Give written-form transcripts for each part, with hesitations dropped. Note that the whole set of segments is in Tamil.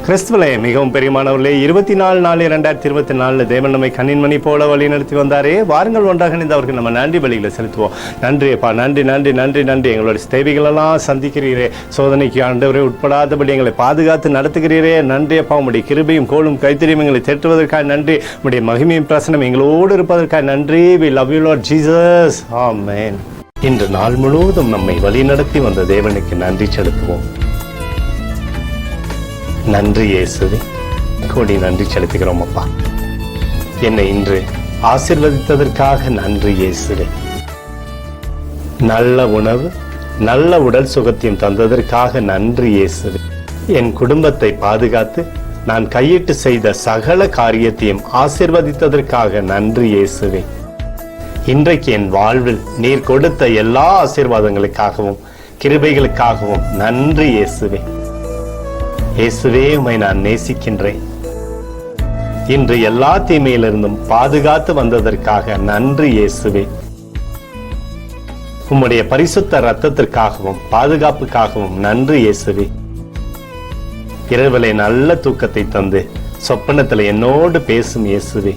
கிறிஸ்துவிலே மிகவும் பெரியமானவர்களே, 24/4/2024 தேவன் நம்மை கண்ணின்மணி போல வழி நடத்தி வந்தாரே. வாருங்கள் ஒன்றாக இணைந்தவர்கள் நம்ம நன்றி பலிகளை செலுத்துவோம். நன்றி அப்பா, நன்றி நன்றி நன்றி நன்றி. எங்களுடைய தேவைகளெல்லாம் சந்திக்கிறீரே, சோதனைக்கு ஆண்டவரை உட்படாதபடி எங்களை பாதுகாத்து நடத்துகிறீரே. நன்றி அப்பா, உங்களுடைய கிருபையும் கோலும் கைத்தறியும் எங்களை தேற்றுவதற்காக நன்றி. உங்களுடைய மகிமையும் பிரசனம் எங்களோடு இருப்பதற்காக நன்றி. We love you Lord Jesus. Amen. இன்று நாள் முழுவதும் நம்மை வழி நடத்தி வந்த தேவனுக்கு நன்றி செலுத்துவோம். நன்றி இயேசுவே, கோடி நன்றி செலுத்துகிறோம் அப்பா. என்னை இன்று ஆசீர்வதித்ததற்காக நன்றி இயேசுவே. நல்ல உணவு, நல்ல உடல் சுகத்தையும் தந்ததற்காக நன்றி இயேசுவே. என் குடும்பத்தை பாதுகாத்து நான் கையிட்டு செய்த சகல காரியத்தையும் ஆசீர்வதித்ததற்காக நன்றி இயேசுவே. இன்றைக்கு என் வாழ்வில் நீர் கொடுத்த எல்லா ஆசீர்வாதங்களுக்காகவும் கிருபைகளுக்காகவும் நன்றி இயேசுவே. இயேசுவே, உம்மை நான் நேசிக்கின்றேன். இன்று எல்லா தீமையிலிருந்தும் பாதுகாத்து வந்ததற்காக நன்றி இயேசுவே. உம்முடைய பரிசுத்த இரத்தத்திற்காகவும் பாதுகாப்புக்காகவும் நன்றி இயேசுவே. இரவிலே நல்ல தூக்கத்தை தந்து சொப்பனத்தில் என்னோடு பேசும் இயேசுவே.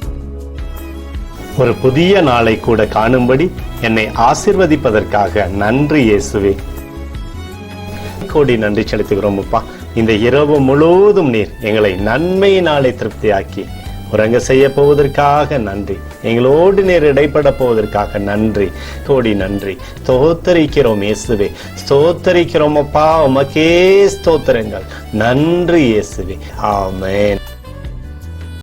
ஒரு புதிய நாளை கூட காணும்படி என்னை ஆசீர்வதிப்பதற்காக நன்றி இயேசுவே. கோடி நன்றி செலுத்துகிறோம் அப்பா. இந்த இரவு முழுவதும் நீர் எங்களை நன்மையினாலே திருப்தியாக்கி உறங்க செய்ய போவதற்காக நன்றி. எங்களோடு நீர் இடைப்பட போவதற்காக நன்றி. கோடி நன்றி. ஸ்தோத்தரிக்கிறோம் இயேசுவே, ஸ்தோத்தரிக்கிறோம் அப்பா. உமக்கே ஸ்தோத்திரங்கள். நன்றி இயேசுவே. ஆமென்.